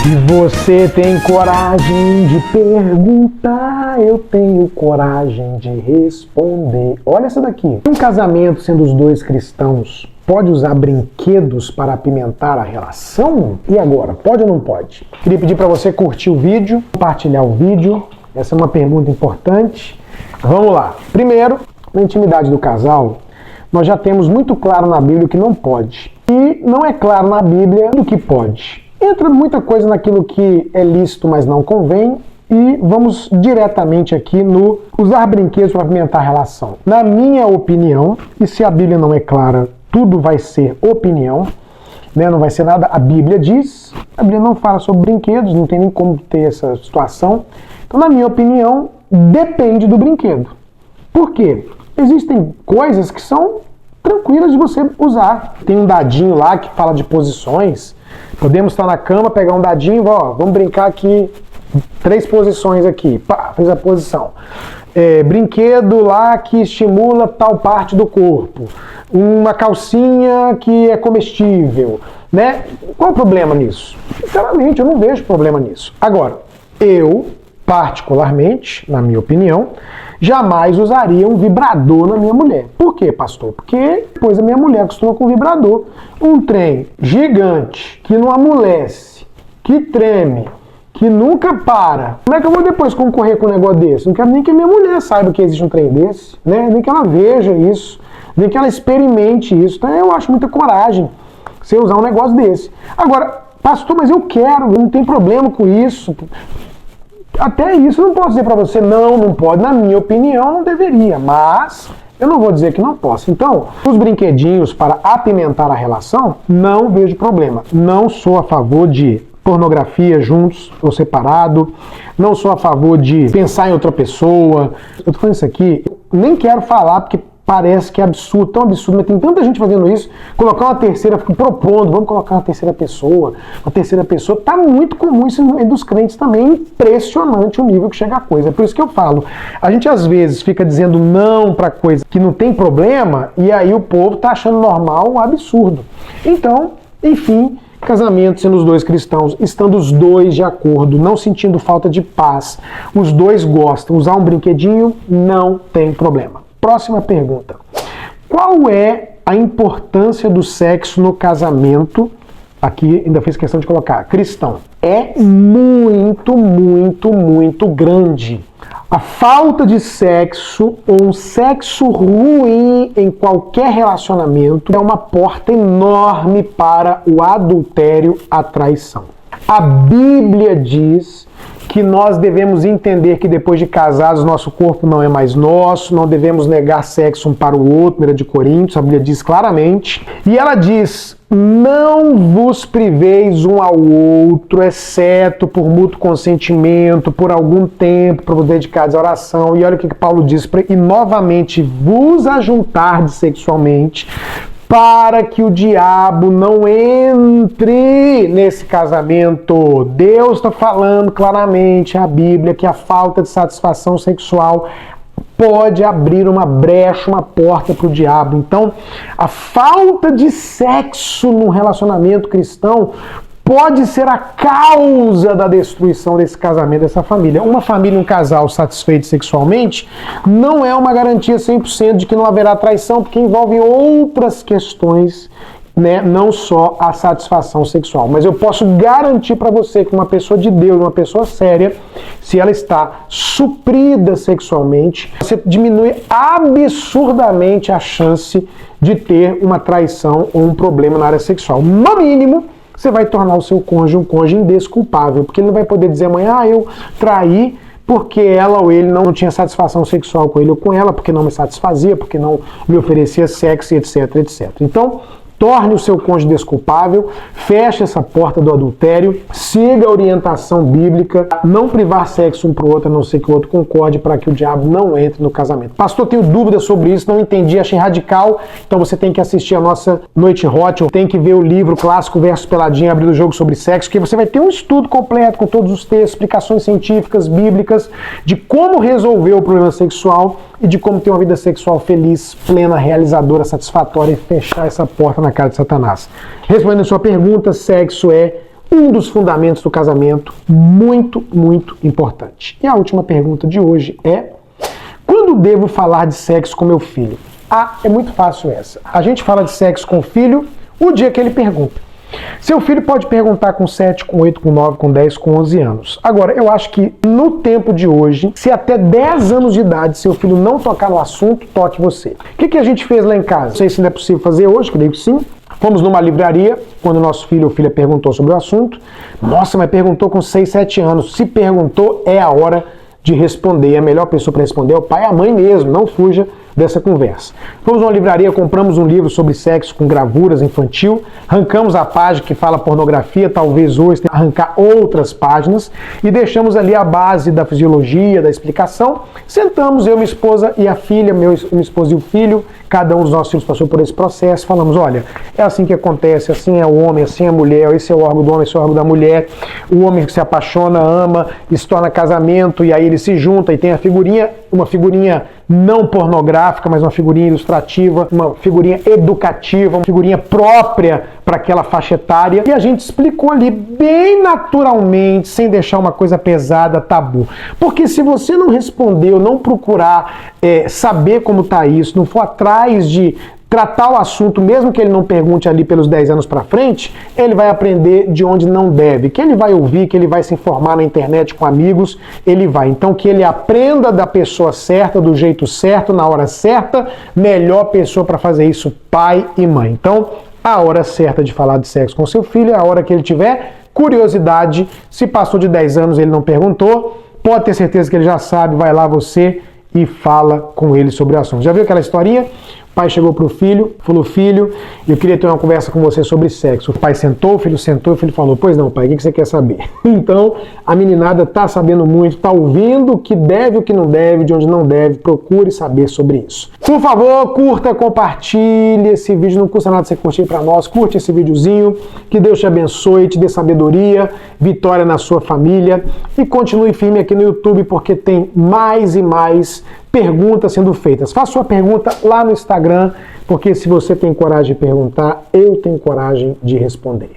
Se você tem coragem de perguntar, eu tenho coragem de responder. Olha essa daqui. Um casamento sendo os dois cristãos pode usar brinquedos para apimentar a relação? E agora, pode ou não pode? Queria pedir para você curtir o vídeo, compartilhar o vídeo. Essa é uma pergunta importante. Vamos lá. Primeiro, na intimidade do casal, nós já temos muito claro na Bíblia o que não pode. E não é claro na Bíblia o que pode. Entra muita coisa naquilo que é lícito, mas não convém. E vamos diretamente aqui no usar brinquedos para apimentar a relação. Na minha opinião, e se a Bíblia não é clara, tudo vai ser opinião, né? Não vai ser nada. A Bíblia diz, a Bíblia não fala sobre brinquedos, não tem nem como ter essa situação. Então, na minha opinião, depende do brinquedo. Por quê? Existem coisas que são tranquilas de você usar. Tem um dadinho lá que fala de posições. Podemos estar na cama, pegar um dadinho, ó, vamos brincar aqui, 3 posições aqui, pá, fez a posição. Brinquedo lá que estimula tal parte do corpo. Uma calcinha que é comestível, né? Qual o problema nisso? Sinceramente, eu não vejo problema nisso. Agora, eu, particularmente, na minha opinião, jamais usaria um vibrador na minha mulher. Por quê, pastor? Porque depois a minha mulher acostuma com vibrador. Um trem gigante, que não amolece, que treme, que nunca para. Como é que eu vou depois concorrer com um negócio desse? Não quero nem que a minha mulher saiba que existe um trem desse, né? Nem que ela veja isso, nem que ela experimente isso. Então eu acho muita coragem você usar um negócio desse. Agora, pastor, mas eu quero, não tem problema com isso. Até isso eu não posso dizer para você, não pode. Na minha opinião, não deveria, mas eu não vou dizer que não posso. Então, os brinquedinhos para apimentar a relação, não vejo problema. Não sou a favor de pornografia juntos ou separado, não sou a favor de pensar em outra pessoa. Eu tô falando isso aqui, eu nem quero falar porque parece que é absurdo, tão absurdo, mas tem tanta gente fazendo isso, colocar uma terceira, fico propondo, vamos colocar uma terceira pessoa, tá muito comum isso no meio dos crentes também, impressionante o nível que chega a coisa. É por isso que eu falo, a gente às vezes fica dizendo não pra coisa que não tem problema, e aí o povo tá achando normal um absurdo. Então, enfim, casamento sendo os dois cristãos, estando os dois de acordo, não sentindo falta de paz, os dois gostam, usar um brinquedinho, não tem problema. Próxima pergunta. Qual é a importância do sexo no casamento? Aqui ainda fiz questão de colocar cristão. É muito, muito, muito grande. A falta de sexo ou um sexo ruim em qualquer relacionamento é uma porta enorme para o adultério, a traição. A Bíblia diz que nós devemos entender que depois de casados nosso corpo não é mais nosso, não devemos negar sexo um para o outro, 1 Coríntios, a Bíblia diz claramente. E ela diz, não vos priveis um ao outro, exceto por mútuo consentimento, por algum tempo, para vos dedicar à oração. E olha o que Paulo diz, e novamente vos ajuntardes sexualmente, para que o diabo não entre nesse casamento. Deus está falando claramente, a Bíblia, que a falta de satisfação sexual pode abrir uma brecha, uma porta para o diabo. Então, a falta de sexo num relacionamento cristão pode ser a causa da destruição desse casamento, dessa família. Uma família, um casal satisfeito sexualmente, não é uma garantia 100% de que não haverá traição, porque envolve outras questões, né? Não só a satisfação sexual. Mas eu posso garantir para você que uma pessoa de Deus, uma pessoa séria, se ela está suprida sexualmente, você diminui absurdamente a chance de ter uma traição ou um problema na área sexual. No mínimo, você vai tornar o seu cônjuge um cônjuge indesculpável, porque ele não vai poder dizer amanhã, eu traí porque ela ou ele não tinha satisfação sexual com ele ou com ela, porque não me satisfazia, porque não me oferecia sexo, etc, etc. Então, torne o seu cônjuge desculpável, feche essa porta do adultério, siga a orientação bíblica, não privar sexo um para o outro, a não ser que o outro concorde, para que o diabo não entre no casamento. Pastor, tenho dúvidas sobre isso, não entendi, achei radical, então você tem que assistir a nossa Noite Hot, tem que ver o livro Clássico versus Peladinha, Abrindo o Jogo sobre Sexo, que você vai ter um estudo completo com todos os textos, explicações científicas, bíblicas, de como resolver o problema sexual e de como ter uma vida sexual feliz, plena, realizadora, satisfatória e fechar essa porta na cara de Satanás. Respondendo a sua pergunta, sexo é um dos fundamentos do casamento, muito, muito importante. E a última pergunta de hoje é: quando devo falar de sexo com meu filho? É muito fácil essa. A gente fala de sexo com o filho o dia que ele pergunta. Seu filho pode perguntar com 7, com 8, com 9, com 10, com 11 anos. Agora, eu acho que no tempo de hoje, se até 10 anos de idade seu filho não tocar no assunto, toque você. O que a gente fez lá em casa? Não sei se ainda é possível fazer hoje, creio que sim. Fomos numa livraria, quando nosso filho ou filha perguntou sobre o assunto. Nossa, mas perguntou com 6, 7 anos. Se perguntou, é a hora de responder. A melhor pessoa para responder é o pai e a mãe mesmo, não fuja dessa conversa. Fomos numa livraria, compramos um livro sobre sexo com gravuras infantil, arrancamos a página que fala pornografia, talvez hoje tenha que arrancar outras páginas, e deixamos ali a base da fisiologia, da explicação. Sentamos, eu, minha esposa e a filha, minha esposa e o filho, cada um dos nossos filhos passou por esse processo, falamos: olha, é assim que acontece, assim é o homem, assim é a mulher, esse é o órgão do homem, esse é o órgão da mulher, o homem que se apaixona, ama, e se torna casamento, e aí ele se junta e tem a figurinha, uma figurinha não pornográfica, mas uma figurinha ilustrativa, uma figurinha educativa, uma figurinha própria para aquela faixa etária. E a gente explicou ali bem naturalmente, sem deixar uma coisa pesada, tabu. Porque se você não respondeu, não procurar saber como está isso, não for atrás de tratar o assunto, mesmo que ele não pergunte ali pelos 10 anos para frente, ele vai aprender de onde não deve. Que ele vai ouvir, que ele vai se informar na internet com amigos, ele vai. Então que ele aprenda da pessoa certa, do jeito certo, na hora certa, melhor pessoa para fazer isso, pai e mãe. Então, a hora certa de falar de sexo com seu filho é a hora que ele tiver curiosidade. Se passou de 10 anos e ele não perguntou, pode ter certeza que ele já sabe, vai lá você e fala com ele sobre o assunto. Já viu aquela historinha? O pai chegou pro filho, falou: filho, eu queria ter uma conversa com você sobre sexo. O pai sentou, o filho falou: pois não, pai, o que você quer saber? Então, a meninada tá sabendo muito, tá ouvindo o que deve, o que não deve, de onde não deve, procure saber sobre isso. Por favor, curta, compartilhe esse vídeo, não custa nada você curtir para nós, curte esse videozinho, que Deus te abençoe, te dê sabedoria, vitória na sua família, e continue firme aqui no YouTube, porque tem mais e mais perguntas sendo feitas. Faça sua pergunta lá no Instagram, porque se você tem coragem de perguntar, eu tenho coragem de responder.